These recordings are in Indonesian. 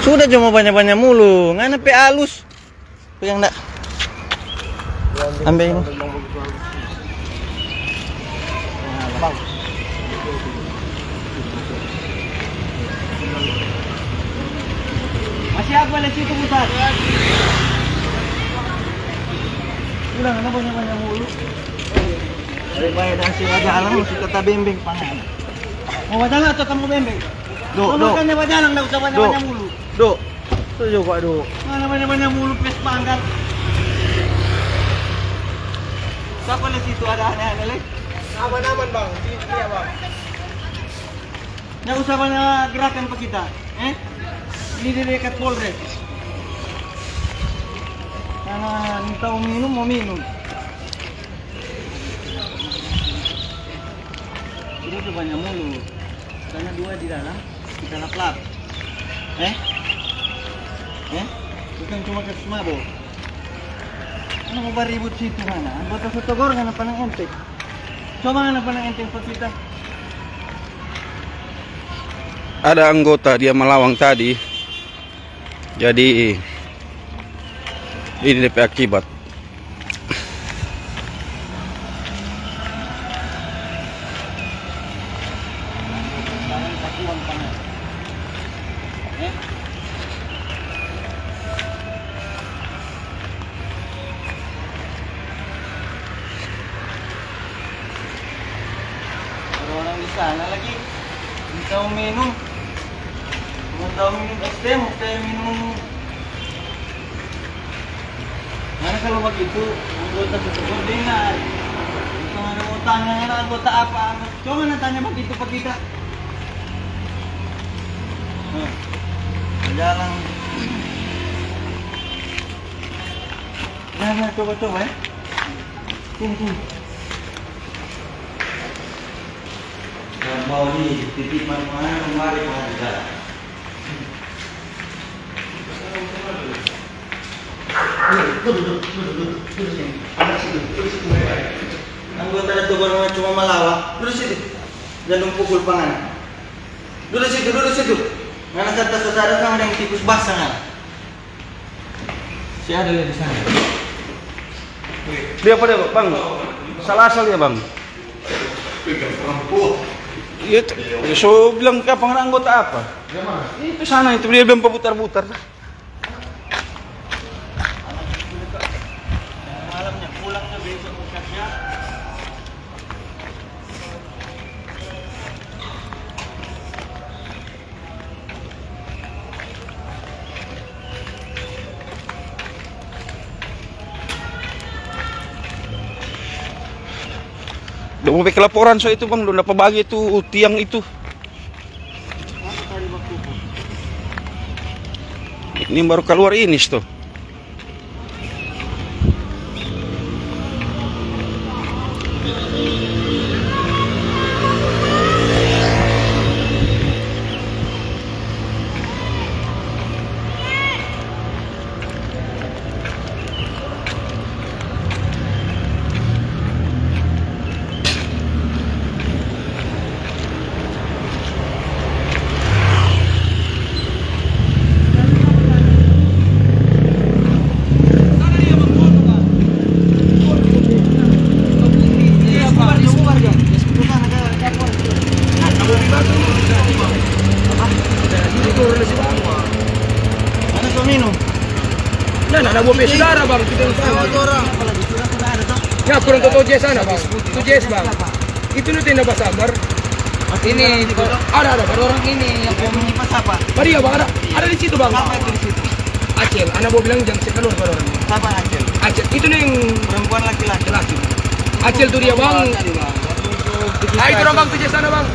Sudah cuma banyak-banyak mulu. Ngana pe halus. Pegang enggak? Ambil ini. Masih apa lagi situ putar? Udah ngana banyak-banyak mulu. Baik-baik dan sih ada alam mesti kata bembeng pangan. Mau bajalan atau kamu bembeng? Dok, makanya bajalan enggak usah banyak-banyak mulu. Dok. Itu juga, Dok. Mana banyak-banyak mulu pes panggal. Siapa di situ ada aneh-aneh lagi? Aman-aman, Bang. Sini ya, Bang. Enggak usah banyak gerakan pak kita. Ini di dekat Polres. Karena minta minum mau minum. Itu tuh banyak mulu. Karena 2 di dalam, kita lap-lap. Bukan cuma ke semabo. Ano mau baribut situ mana? Anggota Sotogor ngana panang enteng. Coba ngana panang enteng pak kita. Ada anggota dia melawang tadi. Jadi ini DP akibat. Orang di sana lagi minta minum. Mau minum es teh, mau minum. Karena kalau begitu anggota Sotogor dengar. Bukan ada mau tanya anggota apa. Coba tanya begitu pak kita. Jalan. Nah, coba ya. Sini. Mau di titik mana kemarin ada. Anggota Sotogor cuma melawak. Duduk situ. Jangan pukul pangan. Duduk situ. Karena kata saudara kan ada yang tikus basah kan. Si ada di sana. Dia apa dia, Bang? Salah asal ya, Bang? Iya, so bilang ke pangan anggota apa? Itu sana itu dia bilang pemutar-putar. Malamnya pulangnya besok kerja. Udah mau pakai laporan so itu, Bang, udah dapat bagi itu tiang itu. Ini baru keluar ini tuh. Mana kau minum? Nah, ada mobil saudara, Bang. Kita orang. Ya, kurang tahu JS sana, Bang. Itu JS, Bang. Itu lu tenda Basabar. Ini Ada orang ini yang mau menyipas apa? Maria, Bang, ada di situ, Bang. Apa itu di situ? Acel, anak mau bilang jangan keluar orang. Siapa Acel? Acel, itu nih yang Perempuan laki-laki. Acel tuh dia, Bang. Ah, itu orang, Bang, tuh JS sana, Bang.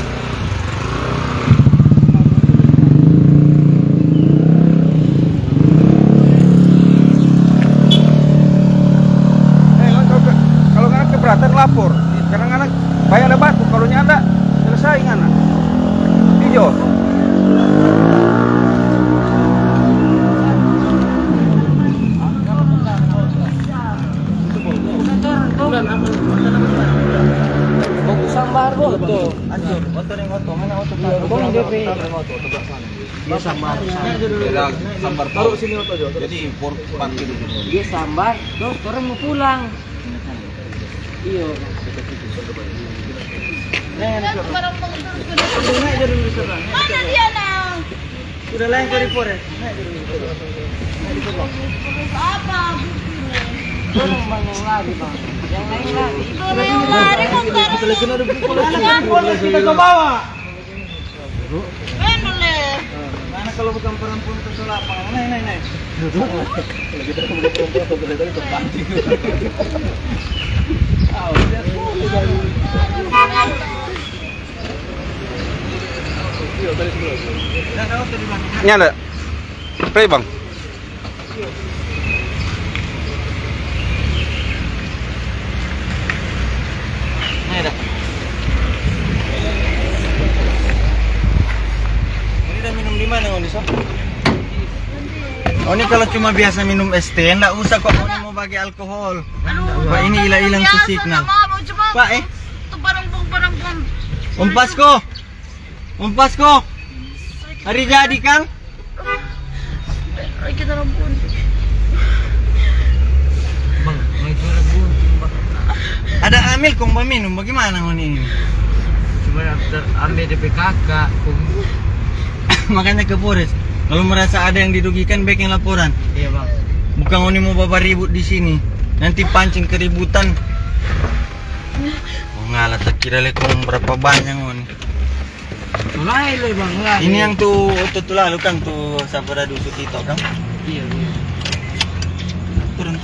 Kalau nggak keberatan lapor. Karena anak banyak ada batu. Kalau nyanda selesai anak. Hijau. Sambar tuh. Ancur. Motor yang oto. Mana oto? Bang, dia Dia sambar. Sambar Taruh sini oto Jo. Jadi parkir dulu. Dia sambar, terus orang mau pulang. Iya. Naik aja dulu sana. Mana dia nang? Udah lain ke Polres. Naik aja dulu. Naik di bawah. Apa? Orang bang yang lari bang. Yang lain lari. Sudah yang lari motor. Kita lagi ada buku Polres kita ke bawah. Menole. Mana kalau bukan perempuan itu selapa. Naik. Duduk. Kalau kita bukan perempuan atau dari kepanting. Ini ada spray bang. Ini ada. Ini udah minum di mana Oni Sob? Oh ini kalau cuma biasa minum es teh, enggak usah kok Oni mau bagi alkohol. Pak ini hilang tuh signal. Pak Itu parang-parang. Umpas ko. Hari jadi kan? Ay, kita rampun. Bang, may suara bunting bang. Ada Amil kung minum, bagaimana Oni ini? Cuma ambil DP kakak. Makanya ke Polres. Kalau merasa ada yang dirugikan, baik yang laporan. Iya bang. Bukan Oni mau bawa ribut di sini. Nanti pancing keributan. Oh ngalah, tak kira lekong berapa banyak Oni. Mulai le bang, mulai. Ini yang tuh lalu kan tuh Sabara Dusu Tito kan? Iya. Turun.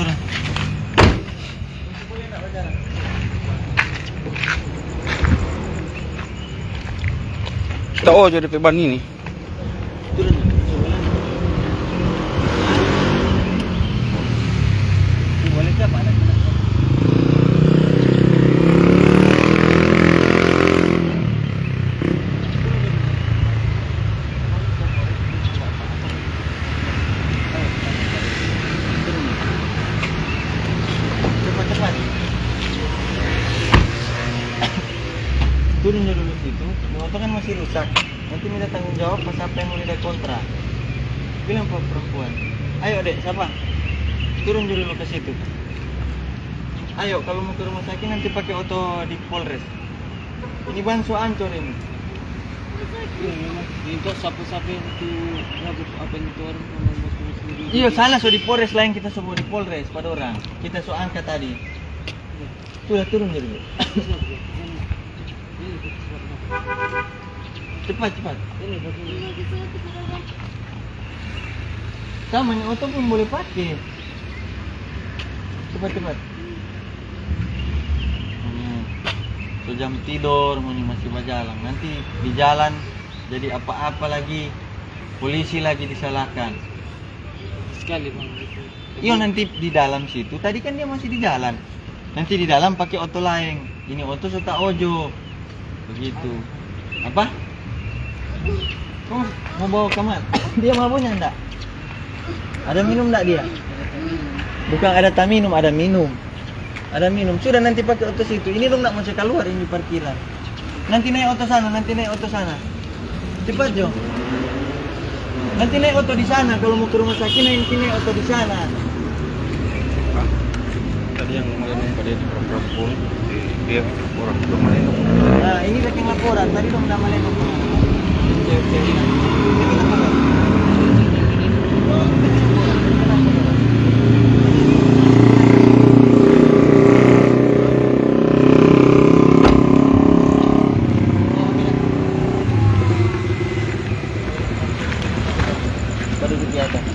Kita oh jadi peban ini. Turun. Boleh ke Pak? Cepat. Turun dulu situ, motor kan masih rusak. Nanti minta tanggung jawab pas apa yang mau minta kontra. Bilang perempuan. Ayo dek, siapa? Turun dulu ke situ. Ayo, kalau mau ke rumah sakit nanti pakai oto di Polres. Ini Banso Ancol ini. Itu sapu-sapu itu rambut apa itu orang Iya, salah so di Polres lain kita semua di Polres pada orang. Kita so angkat tadi. Sudah turun dulu. Cepat. Sama nih oto pun boleh pakai. Cepat. So jam tidur, masih berjalan. Nanti di jalan jadi apa-apa lagi, polisi lagi disalahkan. sekali bang. Iya nanti di dalam situ. Tadi kan dia masih di jalan. Nanti di dalam pakai oto lain. Ini oto suka ojo. Begitu. Apa? Kamu mau bawa kamar? Dia mabuknya enggak? Ada minum enggak dia? Bukan ada tak minum, ada minum. Ada minum. Sudah nanti pakai oto situ. Ini lu enggak mau keluar ini parkiran. Nanti naik oto sana, Cepat, Jo. Nanti naik oto di sana. Kalau mau ke rumah sakit nanti naik oto di sana. Tadi yang melenung pada di perempuan dia orang rumah itu. Nah, ini bikin laporan. Tadi dong nama lenong. Baru di atas.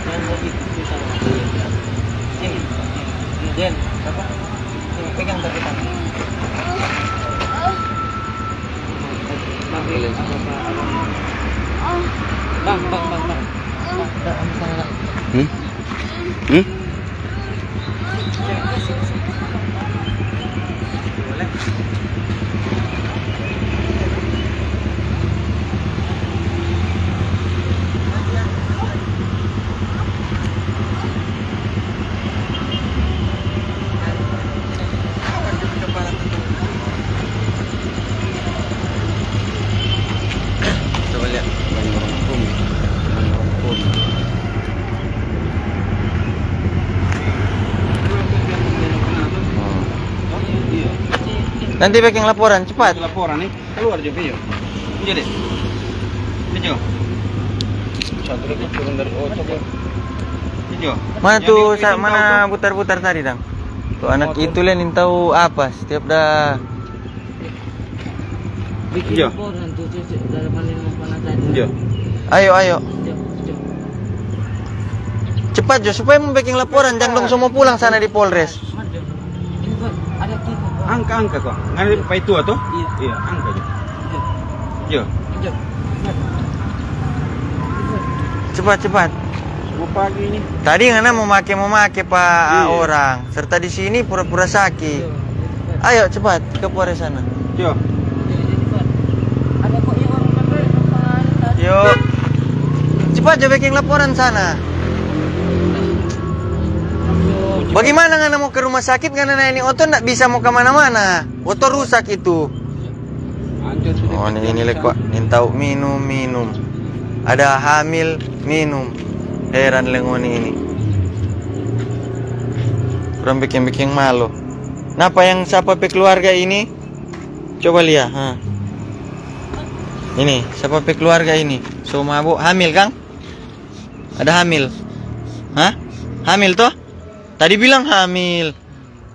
Yang lagi susah. Sini. Jen, apa? Sini, pegang kaki tangan. Bang. Coba lihat. Nanti bikin laporan cepat. Laporan nih, keluar juga yuk. Jadi. Ini satu lagi turun dari oto. Ini Mana tuh mana putar-putar tadi, Dang? Tuh anak itu yang tahu apa setiap dah. Bikin Iya. laporan tuh dalaman yang mana tadi. Iya. Ayo. Cepat Jo, supaya mau bikin laporan, jangan dong semua pulang sana di Polres. Ini Pak, ada kita Pak. Angka kok. Ngana di pai tua toh? Iya. Iya, angka aja. Iya. Jom. Cepat. Mau pagi ini. Tadi ngana mau make Pak Iya. orang, serta di sini pura-pura sakit. Ayo cepat ke Polres sana. Iya. Jadi Pak, ada kok yang orang pangalan tadi. Yuk. Cepat Jo bikin laporan sana. Bagaimana ngana mau ke rumah sakit ngana ini oto nggak bisa mau kemana-mana. Oto rusak itu. Anjir sudah. Oh ini lek Pak, tahu minum. Ada hamil minum. Heran lengoni ini. Kurang bikin malu. Napa yang siapa pe keluarga ini? Coba lihat, ha. Ini, siapa pe keluarga ini? So mabuk hamil, Kang? Ada hamil? Hah? Hamil toh? Tadi bilang hamil.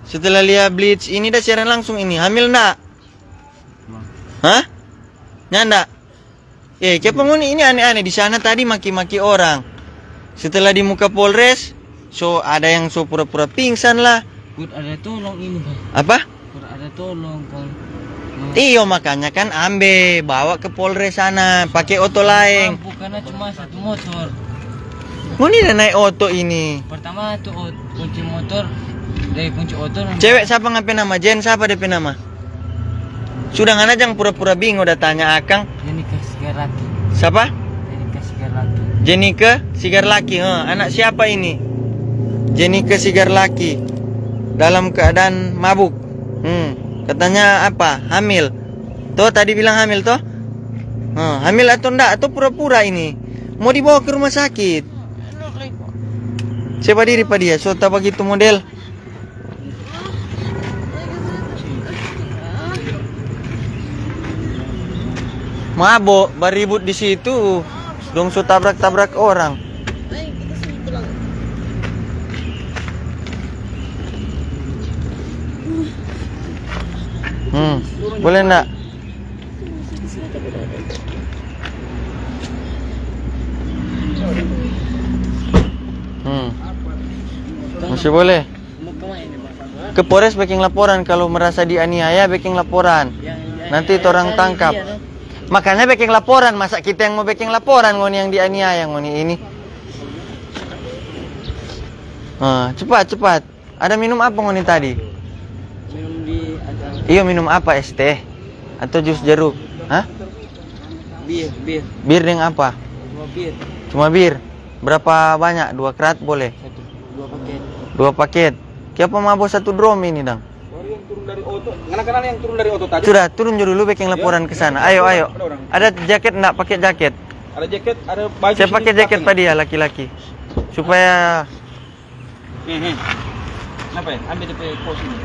Setelah lihat bleach ini dah siaran langsung ini. Hamil enggak? Hah? Nyanda? Siapa ngoni ini aneh-aneh di sana tadi maki-maki orang. Setelah di muka Polres, so ada yang so pura-pura pingsan lah. Kur ada tolong ini Pak. Apa? Kur ada tolong Kang. Iyo makanya kan ambe bawa ke Polres sana pakai oto lain. Mampu karena cuma satu motor. Ngoni udah naik oto ini. Pertama tuh kunci motor dari kunci oto. Cewek siapa ngapain nama? Jen siapa DP nama? Sudah ngana jangan pura-pura bingung udah tanya Akang. Jenika Sigar Laki. Siapa? Jenika Sigar Laki. Jenika Sigar Laki. Anak siapa ini? Jenika Sigar Laki. Dalam keadaan mabuk. Katanya apa? Hamil. Tuh tadi bilang hamil toh? Hamil atau enggak? Atau pura-pura ini? Mau dibawa ke rumah sakit. Siapa diri Pak dia? So tak begitu model. Mabok, beribut di situ. Dong so tabrak-tabrak orang. Boleh enggak? Masih boleh. Mau kemana ini Pak? Ke Polres bikin laporan kalau merasa dianiaya bikin laporan. Nanti orang tangkap. Makanya bikin laporan, masa kita yang mau bikin laporan ngoni yang dianiaya ngoni ini. Cepat. Ada minum apa ngoni tadi? Minum di ada Iya minum apa? Es teh atau jus jeruk? Hah? bir. Bir dengan apa? Cuma bir. Cuma bir. Berapa banyak? 2 kerat boleh? 2 paket. 2 paket. Siapa mabok 1 drum ini, Dang? Yang turun dari oto. Ngana yang turun dari oto tadi. Sudah, turun dulu bikin laporan ke sana. Ayo. Ada jaket enggak? Pakai jaket. Ada jaket, ada baju. Saya pakai jaket Pak dia laki-laki. Supaya Kenapa ya? Ambil DP pos ini.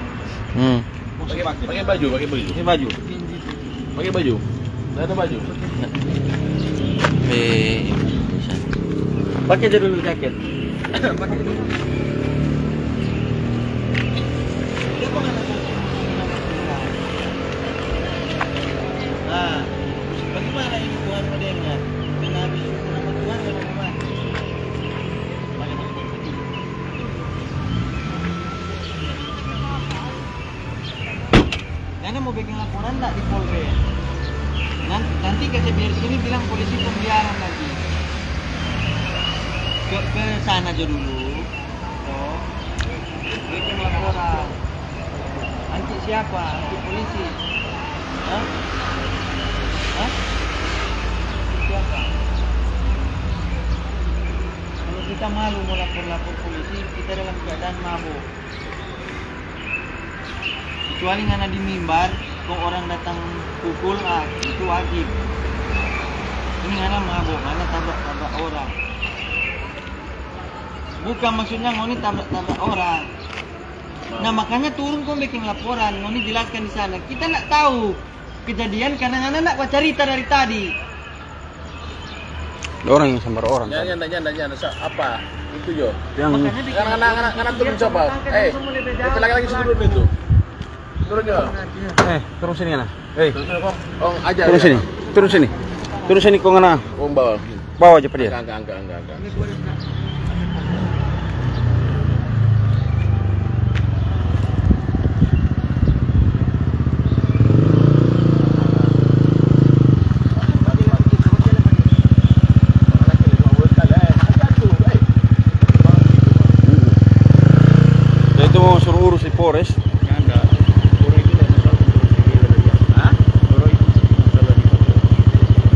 Pakai baju. Ini baju. Pakai baju. Tidak ada baju. Pakai aja dulu jaket. Nah, bagaimana ini Tuhan modelnya? Kena habis nama Tuhan atau bagaimana? Karena mau bikin laporan enggak di Polres? Nanti ke CBR sini bilang polisi pembiaran lagi. Ke sana aja dulu. Bikin laporan. Anti siapa? Anti polisi. Hah? Siapa? Kalau kita malu mau lapor polisi, kita dalam keadaan mabuk. Kecuali ngana di mimbar, kalau orang datang pukul, itu wajib. Ini ngana mabuk, ngana tabrak orang. Bukan maksudnya ngoni tabrak orang. Nah makanya turun kau bikin laporan, Noni jelaskan di sana. Kita nak tahu kejadian karena anak cerita dari tadi. Orang yang sambar orang. Jangan apa? Itu yo. Yang Makanya bikin Anak turun coba. Lagi turun itu. Turun yo. turun sini kan? Oh, aja. Turun sini. Turun sini. Turun sini kau ngana. Oh, bawa. Bawa aja dia. Enggak. Itu mau suruh urus di Polres.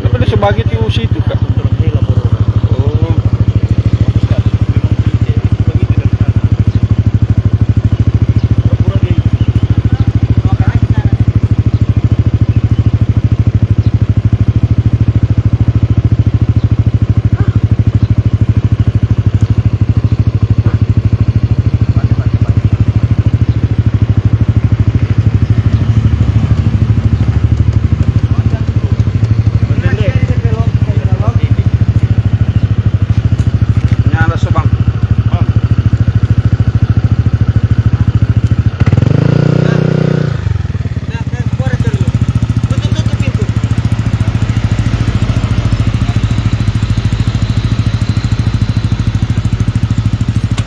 Tapi ada sebagai di situ kak. Oh. Nyala sebang. Tutup pintu.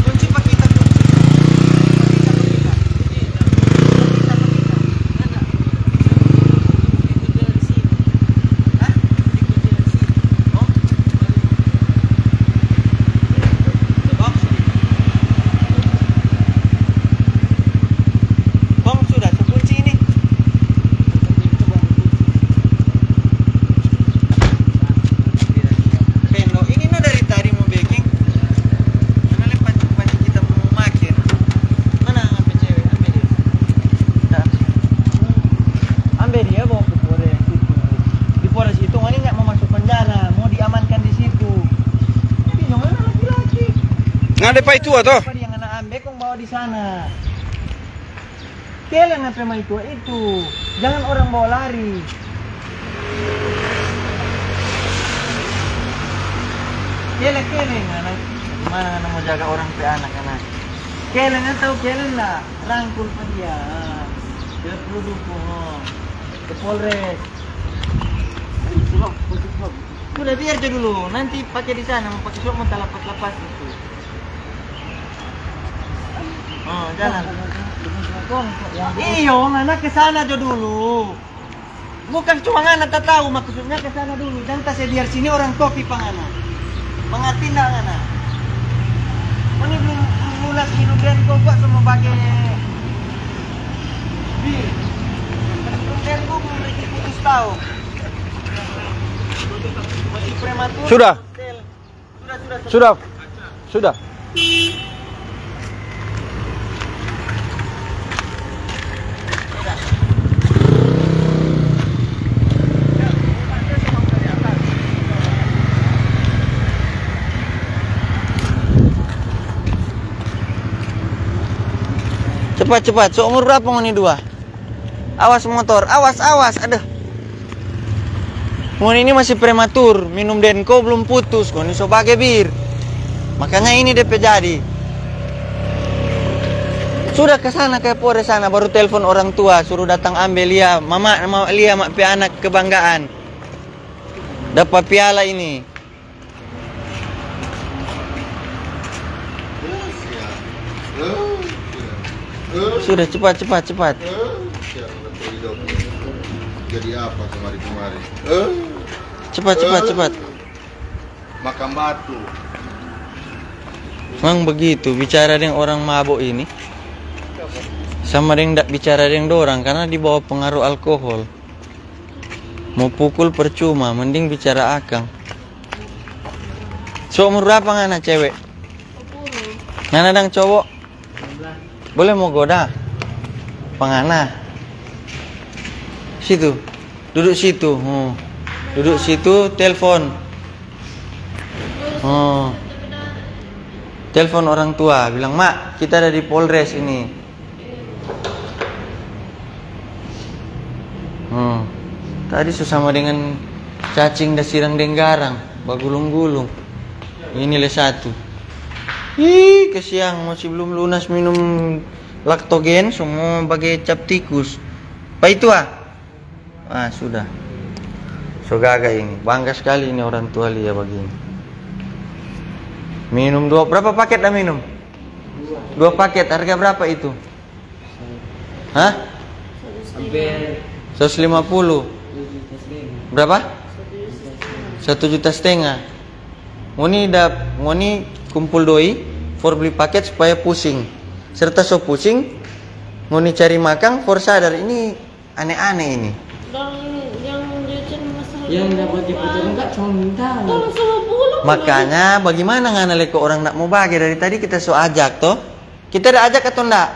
Kunci pak kita kunci. Bang sudah kunci ini. Pendo ini no dari tadi mau baking. Mana lepas kita mau makin. Mana ambil cewek ambil dia. Dah. Ambil dia bawa ke Polres itu. Di Polres itu ini nggak mau masuk penjara, mau diamankan di situ. Jadi mana laki-laki? Ngade pa itu atau? Apa yang anak ambil kong bawa di sana. Kalian apa yang itu. Jangan orang bawa lari. Kalian anak mana anak mau jaga orang pe anak-anak. Kalian tahu kalian lah rangkul pa dia. Dia perlu dukung. Ke Polres. Sudah biar aja dulu. Nanti pakai di sana mau pakai sok mau lapas itu. Oh, jalan. Iyo, anak ke sana aja dulu. Bukan cuma anak tak tahu maksudnya ke sana dulu. Jangan tak biar sini orang kopi pangana. Mengerti enggak anak? Ini belum lunas minum dan kau buat sama bagai bir. Minum dan kau belum lagi putus tahu. Masih prematur. Sudah. Sudah. Sudah. Cepat. Seumur berapa mau nih dua? Awas motor, awas. Aduh. Mau ini masih prematur, minum denko belum putus, kok ini sebagai bir. Makanya ini DP jadi. Sudah ke sana ke Polres sana, baru telepon orang tua, suruh datang ambil Lia, mama Lia mak pi anak kebanggaan. Dapat piala ini. Sudah cepat. Jadi apa kemarin? Cepat. Makan batu. Memang begitu bicara dengan orang mabuk ini. Sama dengan tidak bicara dengan dorang karena di bawah pengaruh alkohol. Mau pukul percuma, mending bicara akang. Seumur berapa ngana cewek? Ngana dang cowok? Boleh mau goda? Pangana. Situ. Duduk situ. Duduk situ, telepon. Telepon orang tua, bilang, "Mak, kita ada di Polres ini. Tadi sesama dengan cacing dan sirang denggarang, bagulung-gulung. Ini le satu. Ih, kesiang masih belum lunas minum laktogen, semua bagai cap tikus. Apa itu ah? Ah, sudah. So gaga ini, bangga sekali ini orang tua Lia begini. Minum berapa paket dah minum? 2 paket, harga berapa itu? Hah? Hampir 150. Berapa? 1,5 juta. Ngoni kumpul doi, for beli paket supaya pusing. Serta so pusing, ngoni cari makan, for sadar ini aneh-aneh ini. Yang jajan masalah. yang dapat diputar enggak cuma minta. Tolong sama bulu. Makanya bagaimana ngana leko orang nak mau bagi dari tadi kita so ajak toh? Kita ada ajak atau enggak?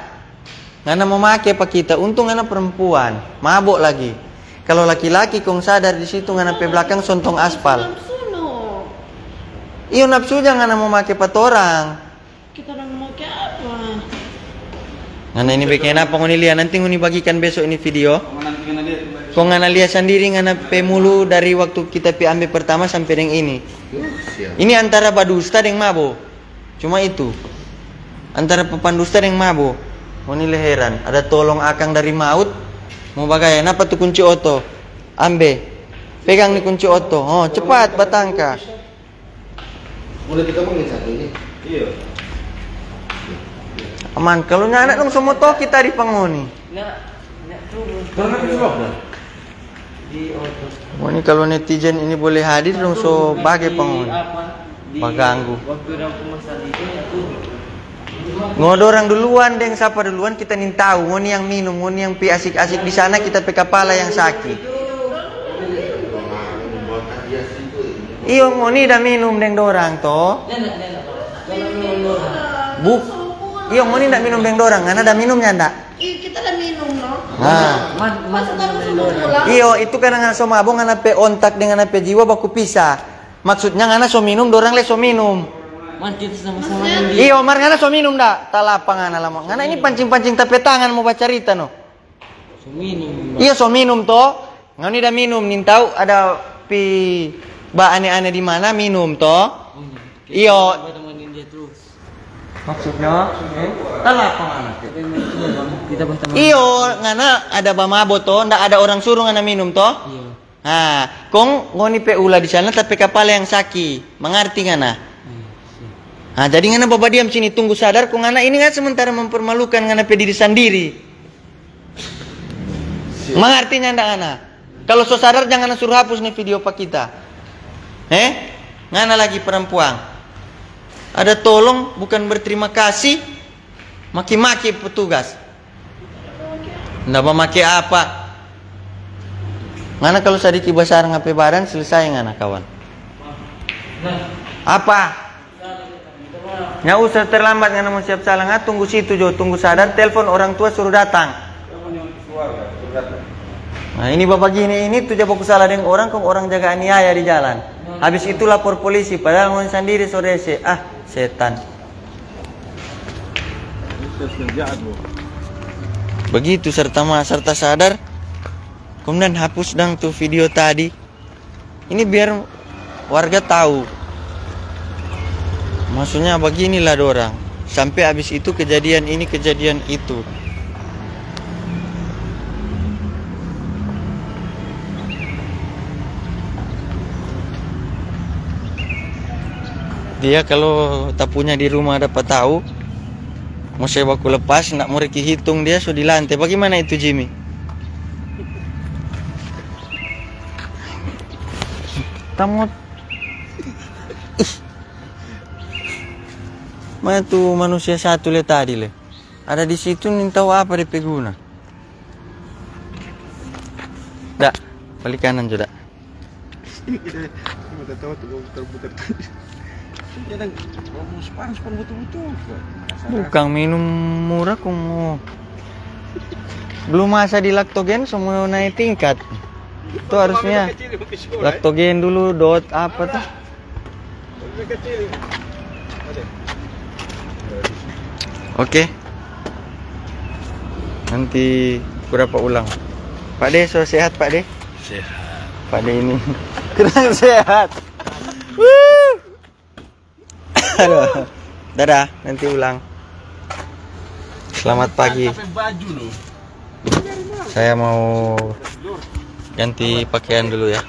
Ngana mau make apa kita? Untung ngana perempuan, mabuk lagi. Kalau laki-laki kong sadar di situ ngana pe belakang sontong aspal. Suno. Iyo nafsu jangan ngana mau make patorang. Kita orang mau ke apa? Ngana ini bikin apa ngoni lihat nanti ngoni bagikan besok ini video. Kong ngana lihat sendiri ngana pe mulu dari waktu kita pi ambil pertama sampai yang ini. Ini antara badusta dengan mabo. Cuma itu. Antara pepandusta dengan mabo. Ngoni leheran, ada tolong akang dari maut. Mau bagaimana? Apa tuh kunci oto? Ambe. Pegang nih kunci oto. Oh, cepat batangka. Mulai kita mungkin satu ini. Iya. Aman, kalau anak dong semua toh kita di pangoni. Nak turun Karena kesuap dah. di auto. Oh, ini kalau netizen ini boleh hadir dong so bagai pangoni. Baganggu. Waktu aku masalah itu ya turun. Ngodorang duluan deng siapa duluan kita nih tahu ngoni yang minum, ngoni yang pi asik-asik di sana kita pe kepala yang sakit. Iyo ngoni dah minum deng dorang toh. Nenek. Kalau minum Bu. Iyo ngoni dah minum deng dorang, ngana dah minumnya ndak? Iya, kita udah minum, no? Nah. Masa taruh suruh pulang? Iyo itu karena ngana so mabong ngana pe ontak dengan ngana pe jiwa baku pisah. Maksudnya ngana so minum, dorang le so minum. Man kita sama-sama di Iyo mar ngana so minum dak? Talapa ngana lama. Ngana ini pancing-pancing tape tangan mau baca cerita no. minum. Iya so minum toh. Ngani dah minum nin tahu ada pi ba aneh-aneh di mana minum toh. Iyo. Temenin dia terus. Maksudnya talapa ngana. Kita berteman. Iyo ngana ada ba mabo toh, ndak ada orang suruh ngana minum toh. Iya. Nah, kong ngoni pe ula di sana tapi kepala yang sakit. Mengerti ngana? Nah, jadi ngana bawa diam sini tunggu sadar kong ngana ini kan sementara mempermalukan ngana pe diri sendiri. Mengertinya ndak ngana? Kalau so sadar jangan suruh hapus nih video pak kita. Ngana lagi perempuan. Ada tolong bukan berterima kasih, maki-maki petugas. Ndak mau maki apa? Ngana kalau sadiki basar ngape badan selesai ngana kawan. Apa? Nggak usah terlambat ngana mau siap salah nggak tunggu situ jo, tunggu sadar telepon orang tua suruh datang. Nah ini bapak gini ini tuh jawab salah dengan orang kok orang jaga aniaya di jalan. Habis itu lapor polisi padahal ngoni sendiri sore setan. Begitu serta sadar. Kemudian hapus dang tuh video tadi. Ini biar warga tahu. Maksudnya beginilah dorang. Sampai habis itu kejadian ini kejadian itu. Dia kalau tak punya di rumah dapat tahu, mau saya baku lepas, nak mau reki hitung dia sudah di lantai. Bagaimana itu Jimmy? Tamu, mana tuh manusia satu le tadi le? Ada di situ nih tahu apa dia peguna? Dak, balik kanan juga. Bukan minum murah kamu. Belum masa di laktogen semua naik tingkat. Itu harusnya laktogen dulu dot apa tuh? Oke. Nanti berapa ulang? Pak De, so sehat Pak De? Sehat. Pada ini kurang sehat. Wuh. Aduh. Dadah, nanti ulang. Selamat pagi. Saya mau ganti pakaian dulu ya.